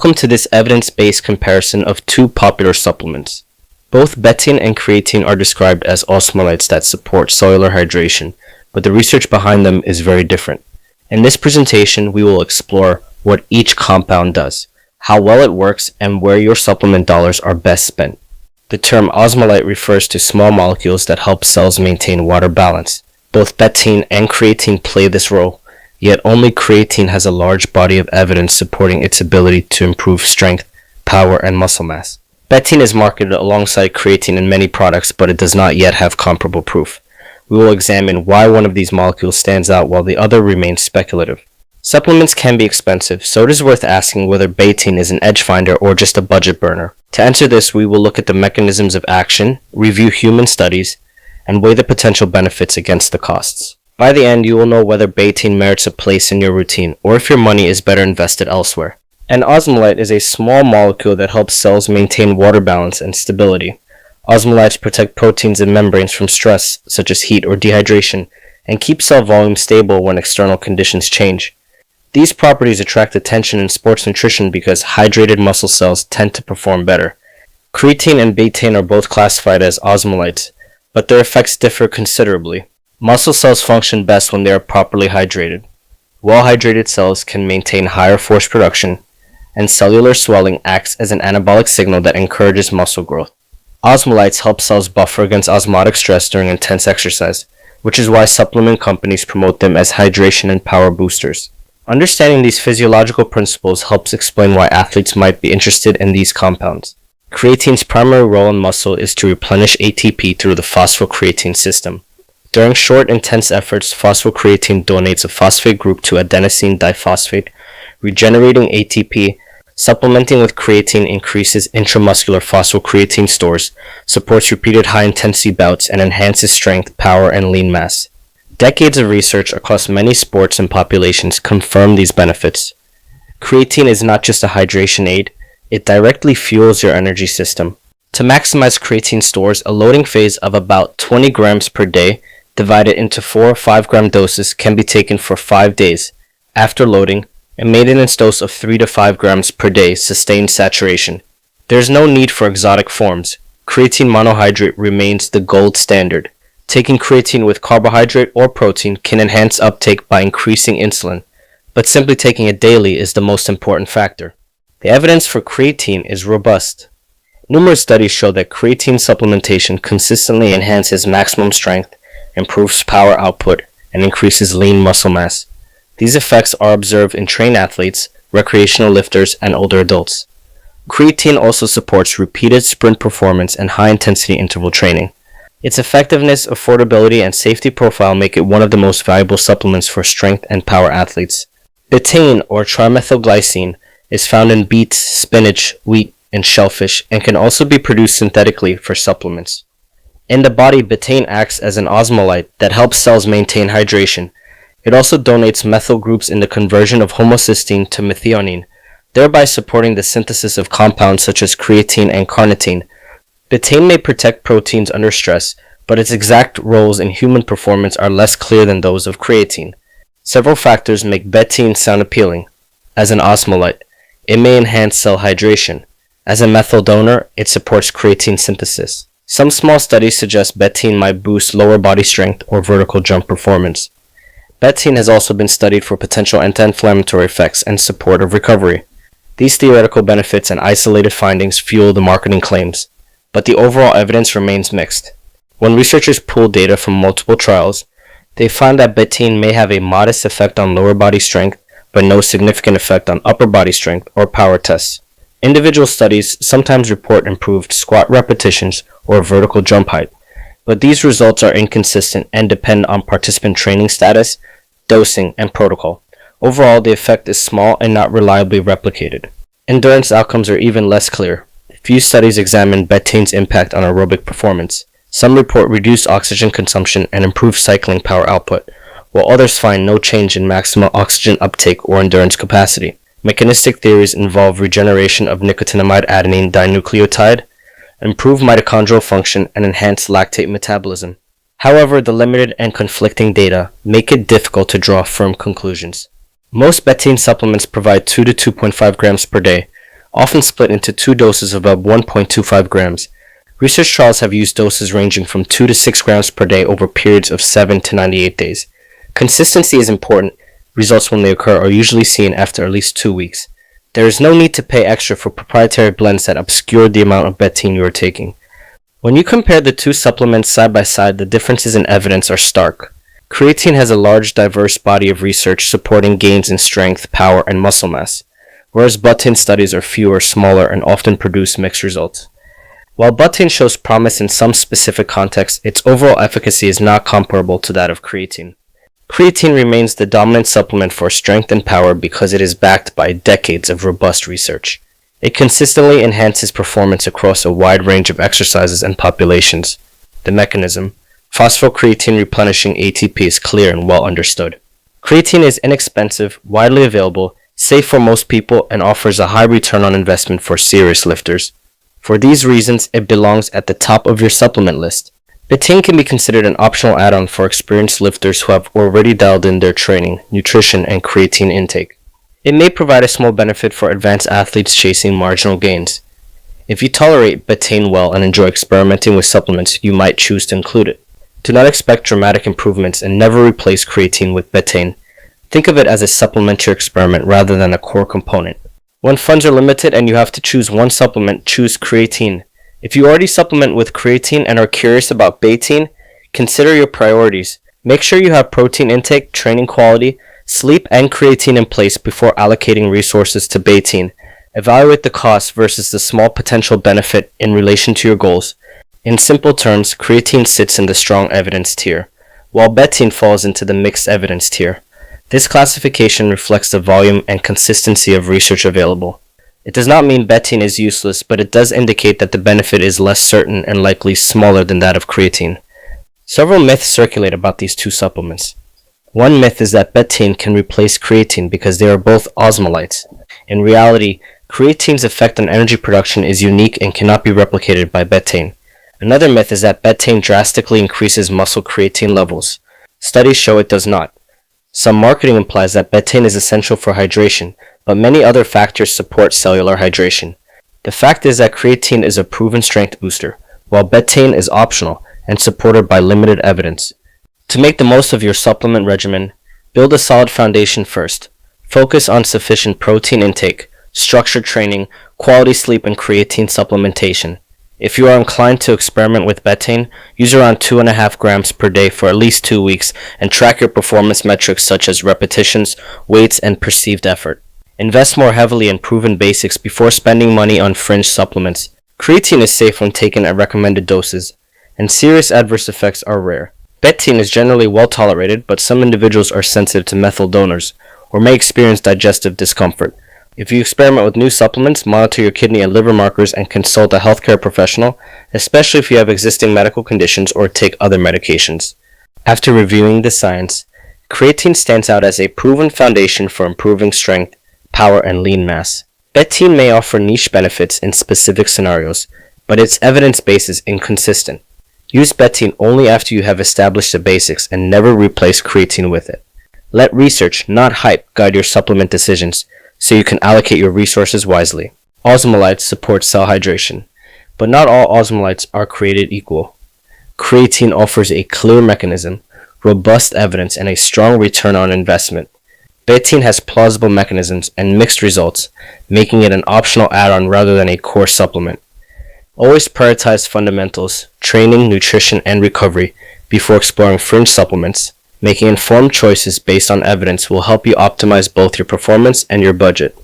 Welcome to this evidence-based comparison of two popular supplements. Both betaine and creatine are described as osmolytes that support cellular hydration, but the research behind them is very different. In this presentation, we will explore what each compound does, how well it works, and where your supplement dollars are best spent. The term osmolyte refers to small molecules that help cells maintain water balance. Both betaine and creatine play this role, yet only creatine has a large body of evidence supporting its ability to improve strength, power, and muscle mass. Betaine is marketed alongside creatine in many products, but it does not yet have comparable proof. We will examine why one of these molecules stands out while the other remains speculative. Supplements can be expensive, so it is worth asking whether betaine is an edge finder or just a budget burner. To answer this, we will look at the mechanisms of action, review human studies, and weigh the potential benefits against the costs. By the end, you will know whether betaine merits a place in your routine, or if your money is better invested elsewhere. An osmolyte is a small molecule that helps cells maintain water balance and stability. Osmolytes protect proteins and membranes from stress, such as heat or dehydration, and keep cell volume stable when external conditions change. These properties attract attention in sports nutrition because hydrated muscle cells tend to perform better. Creatine and betaine are both classified as osmolytes, but their effects differ considerably. Muscle cells function best when they are properly hydrated. Well-hydrated cells can maintain higher force production, and cellular swelling acts as an anabolic signal that encourages muscle growth. Osmolytes help cells buffer against osmotic stress during intense exercise, which is why supplement companies promote them as hydration and power boosters. Understanding these physiological principles helps explain why athletes might be interested in these compounds. Creatine's primary role in muscle is to replenish ATP through the phosphocreatine system. During short, intense efforts, phosphocreatine donates a phosphate group to adenosine diphosphate, regenerating ATP. Supplementing with creatine increases intramuscular phosphocreatine stores, supports repeated high-intensity bouts, and enhances strength, power, and lean mass. Decades of research across many sports and populations confirm these benefits. Creatine is not just a hydration aid, it directly fuels your energy system. To maximize creatine stores, a loading phase of about 20 grams per day divided into 4 or 5 gram doses can be taken for 5 days. After loading, a maintenance dose of 3 to 5 grams per day sustains saturation. There is no need for exotic forms. Creatine monohydrate remains the gold standard. Taking creatine with carbohydrate or protein can enhance uptake by increasing insulin, but simply taking it daily is the most important factor. The evidence for creatine is robust. Numerous studies show that creatine supplementation consistently enhances maximum strength, improves power output, and increases lean muscle mass. These effects are observed in trained athletes, recreational lifters, and older adults. Creatine also supports repeated sprint performance and high-intensity interval training. Its effectiveness, affordability, and safety profile make it one of the most valuable supplements for strength and power athletes. Betaine, or trimethylglycine, is found in beets, spinach, wheat, and shellfish, and can also be produced synthetically for supplements. In the body, betaine acts as an osmolyte that helps cells maintain hydration. It also donates methyl groups in the conversion of homocysteine to methionine, thereby supporting the synthesis of compounds such as creatine and carnitine. Betaine may protect proteins under stress, but its exact roles in human performance are less clear than those of creatine. Several factors make betaine sound appealing. As an osmolyte, it may enhance cell hydration. As a methyl donor, it supports creatine synthesis. Some small studies suggest betaine might boost lower body strength or vertical jump performance. Betaine has also been studied for potential anti-inflammatory effects and support of recovery. These theoretical benefits and isolated findings fuel the marketing claims, but the overall evidence remains mixed. When researchers pool data from multiple trials, they found that betaine may have a modest effect on lower body strength, but no significant effect on upper body strength or power tests. Individual studies sometimes report improved squat repetitions or vertical jump height, but these results are inconsistent and depend on participant training status, dosing, and protocol. Overall, the effect is small and not reliably replicated. Endurance outcomes are even less clear. Few studies examine betaine's impact on aerobic performance. Some report reduced oxygen consumption and improved cycling power output, while others find no change in maximal oxygen uptake or endurance capacity. Mechanistic theories involve regeneration of nicotinamide adenine dinucleotide, improved mitochondrial function, and enhanced lactate metabolism. However, the limited and conflicting data make it difficult to draw firm conclusions. Most betaine supplements provide 2 to 2.5 grams per day, often split into two doses of about 1.25 grams. Research trials have used doses ranging from 2 to 6 grams per day over periods of 7 to 98 days. Consistency is important. Results, when they occur, are usually seen after at least 2 weeks. There is no need to pay extra for proprietary blends that obscure the amount of betaine you are taking. When you compare the two supplements side by side, the differences in evidence are stark. Creatine has a large, diverse body of research supporting gains in strength, power, and muscle mass, whereas betaine studies are fewer, smaller, and often produce mixed results. While betaine shows promise in some specific contexts, its overall efficacy is not comparable to that of creatine. Creatine remains the dominant supplement for strength and power because it is backed by decades of robust research. It consistently enhances performance across a wide range of exercises and populations. The mechanism: phosphocreatine replenishing ATP, is clear and well understood. Creatine is inexpensive, widely available, safe for most people, and offers a high return on investment for serious lifters. For these reasons, it belongs at the top of your supplement list. Betaine can be considered an optional add-on for experienced lifters who have already dialed in their training, nutrition, and creatine intake. It may provide a small benefit for advanced athletes chasing marginal gains. If you tolerate betaine well and enjoy experimenting with supplements, you might choose to include it. Do not expect dramatic improvements and never replace creatine with betaine. Think of it as a supplementary experiment rather than a core component. When funds are limited and you have to choose one supplement, choose creatine. If you already supplement with creatine and are curious about betaine, consider your priorities. Make sure you have protein intake, training quality, sleep, and creatine in place before allocating resources to betaine. Evaluate the cost versus the small potential benefit in relation to your goals. In simple terms, creatine sits in the strong evidence tier, while betaine falls into the mixed evidence tier. This classification reflects the volume and consistency of research available. It does not mean betaine is useless, but it does indicate that the benefit is less certain and likely smaller than that of creatine. Several myths circulate about these two supplements. One myth is that betaine can replace creatine because they are both osmolytes. In reality, creatine's effect on energy production is unique and cannot be replicated by betaine. Another myth is that betaine drastically increases muscle creatine levels. Studies show it does not. Some marketing implies that betaine is essential for hydration, but many other factors support cellular hydration. The fact is that creatine is a proven strength booster, while betaine is optional and supported by limited evidence. To make the most of your supplement regimen, build a solid foundation first. Focus on sufficient protein intake, structured training, quality sleep, and creatine supplementation. If you are inclined to experiment with betaine, use around 2.5 grams per day for at least 2 weeks and track your performance metrics such as repetitions, weights, and perceived effort. Invest more heavily in proven basics before spending money on fringe supplements. Creatine is safe when taken at recommended doses, and serious adverse effects are rare. Betaine is generally well tolerated, but some individuals are sensitive to methyl donors or may experience digestive discomfort. If you experiment with new supplements, monitor your kidney and liver markers and consult a healthcare professional, especially if you have existing medical conditions or take other medications. After reviewing the science, creatine stands out as a proven foundation for improving strength, power, and lean mass. Betaine may offer niche benefits in specific scenarios, but its evidence base is inconsistent. Use betaine only after you have established the basics and never replace creatine with it. Let research, not hype, guide your supplement decisions so you can allocate your resources wisely. Osmolytes support cell hydration, but not all osmolytes are created equal. Creatine offers a clear mechanism, robust evidence, and a strong return on investment. Betaine has plausible mechanisms and mixed results, making it an optional add-on rather than a core supplement. Always prioritize fundamentals, training, nutrition, and recovery before exploring fringe supplements. Making informed choices based on evidence will help you optimize both your performance and your budget.